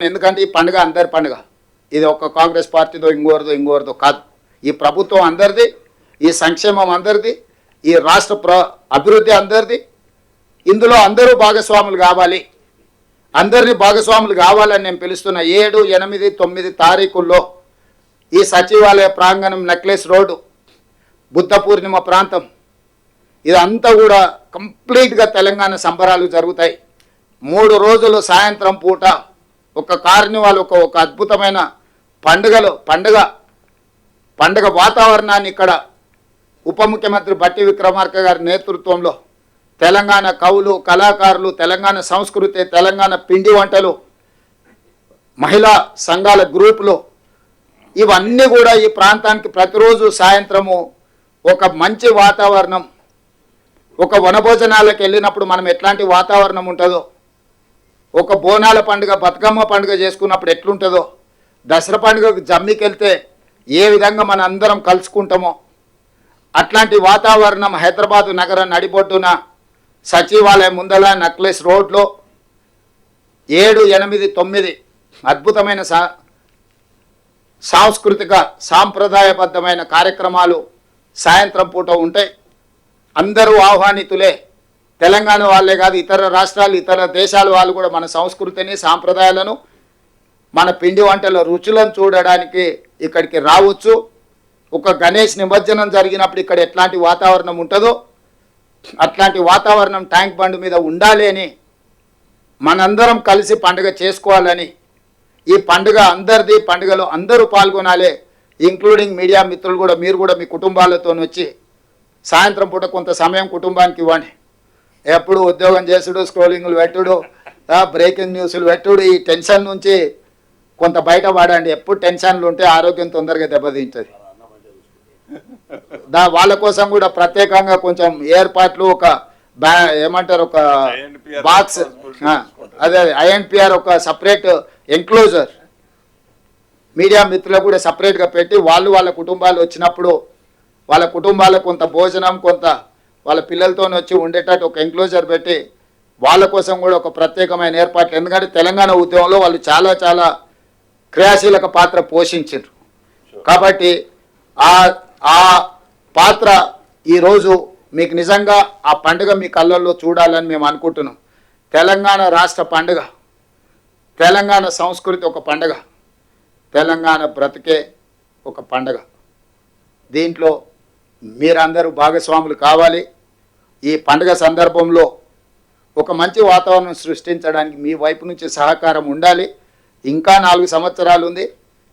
ఎందుకంటే ఈ పండుగ అందరి పండుగ. ఇది ఒక కాంగ్రెస్ పార్టీదో ఇంకోరిదో కాదు. ఈ ప్రభుత్వం అందరిది, ఈ సంక్షేమం అందరిది, ఈ రాష్ట్ర అభివృద్ధి అందరిది. ఇందులో అందరూ భాగస్వాములు కావాలి, అందరినీ భాగస్వాములు కావాలని నేను పిలుస్తున్న 7, 8, 9 తారీఖుల్లో ఈ సచివాలయ ప్రాంగణం, నెక్లెస్ రోడ్డు, బుద్ధ పూర్ణిమ ప్రాంతం, ఇదంతా కూడా కంప్లీట్గా తెలంగాణ సంబరాలు జరుగుతాయి. 3 రోజులు సాయంత్రం పూట ఒక కార్నివాల్, ఒక అద్భుతమైన పండుగ వాతావరణాన్ని ఇక్కడ ఉప ముఖ్యమంత్రి బట్టి విక్రమార్క గారి నేతృత్వంలో తెలంగాణ కవులు, కళాకారులు, తెలంగాణ సంస్కృతి, తెలంగాణ పిండి వంటలు, మహిళా సంఘాల గ్రూపులు, ఇవన్నీ కూడా ఈ ప్రాంతానికి ప్రతిరోజు సాయంత్రము ఒక మంచి వాతావరణం. ఒక వనభోజనాలకు వెళ్ళినప్పుడు మనం ఎట్లాంటి వాతావరణం ఉంటుందో, ఒక బోనాల పండుగ, బతుకమ్మ పండుగ చేసుకున్నప్పుడు ఎట్లుంటుందో, దసరా పండుగకు జమ్మికి వెళ్తే ఏ విధంగా మన అందరం కలుసుకుంటామో అట్లాంటి వాతావరణం హైదరాబాదు నగరం నడిబొడ్డున సచివాలయం ముందల నెక్లెస్ రోడ్లో 7, 8, 9 అద్భుతమైన సాంస్కృతిక సాంప్రదాయబద్ధమైన కార్యక్రమాలు సాయంత్రం పూట ఉంటాయి. అందరూ ఆహ్వానితులే. తెలంగాణ వాళ్ళే కాదు, ఇతర రాష్ట్రాలు, ఇతర దేశాల వాళ్ళు కూడా మన సంస్కృతిని, సాంప్రదాయాలను, మన పిండి వంటల రుచులను చూడడానికి ఇక్కడికి రావచ్చు. ఒక గణేష్ నిమజ్జనం జరిగినప్పుడు ఇక్కడ ఎట్లాంటి వాతావరణం ఉంటుందో అట్లాంటి వాతావరణం ట్యాంక్ బండ్ మీద ఉండాలి అని, మనందరం కలిసి పండుగ చేసుకోవాలని, ఈ పండుగ అందరిది, పండుగలో అందరూ పాల్గొనాలి, ఇంక్లూడింగ్ మీడియా మిత్రులు కూడా. మీరు కూడా మీ కుటుంబాలతో వచ్చి సాయంత్రం పూట కొంత సమయం కుటుంబానికి ఇవ్వండి. ఎప్పుడు ఉద్యోగం చేసుడు, స్క్రోలింగ్లు పెట్టుడు, బ్రేకింగ్ న్యూస్లు పెట్టుడు, ఈ టెన్షన్ నుంచి కొంత బయట పడండి. ఎప్పుడు టెన్షన్లు ఉంటే ఆరోగ్యం తొందరగా దెబ్బతింటుంది. వాళ్ళ కోసం కూడా ప్రత్యేకంగా కొంచెం ఏర్పాట్లు, ఒక ఏమంటారు, ఒక బాక్స్, అదే INPR ఒక సపరేట్ ఎంక్లోజర్ మీడియా మిత్రులకు కూడా సపరేట్గా పెట్టి, వాళ్ళ కుటుంబాలు వచ్చినప్పుడు వాళ్ళ కుటుంబాలకు కొంత భోజనం, కొంత వాళ్ళ పిల్లలతో వచ్చి ఉండేటట్టు ఒక ఎంక్లోజర్ పెట్టి వాళ్ళ కోసం కూడా ఒక ప్రత్యేకమైన ఏర్పాట్లు. ఎందుకంటే తెలంగాణ ఉద్యమంలో వాళ్ళు చాలా చాలా క్రియాశీలక పాత్ర పోషించారు. కాబట్టి ఆ పాత్ర ఈరోజు మీకు నిజంగా ఆ పండుగ మీ కళ్ళల్లో చూడాలని మేము అనుకుంటున్నాం. తెలంగాణ రాష్ట్ర పండుగ, తెలంగాణ సంస్కృతి ఒక పండుగ, తెలంగాణ బ్రతికే ఒక పండుగ. దీంట్లో మీరందరూ భాగస్వాములు కావాలి. ఈ పండుగ సందర్భంలో ఒక మంచి వాతావరణం సృష్టించడానికి మీ వైపు నుంచి సహకారం ఉండాలి. ఇంకా 4 సంవత్సరాలు ఉంది.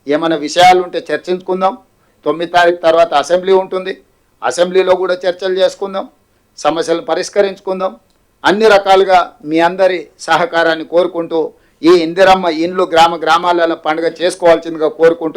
ఏమైనా విషయాలు ఉంటే చర్చించుకుందాం. 9 తారీఖు తర్వాత అసెంబ్లీ ఉంటుంది. అసెంబ్లీలో కూడా చర్చలు చేసుకుందాం, సమస్యలు పరిష్కరించుకుందాం. అన్ని రకాలుగా మీ అందరి సహకారాన్ని కోరుకుంటూ ఈ ఇందిరమ్మ ఇండ్లు గ్రామాలలో పండుగ చేసుకోవాల్సిందిగా కోరుకుంటూ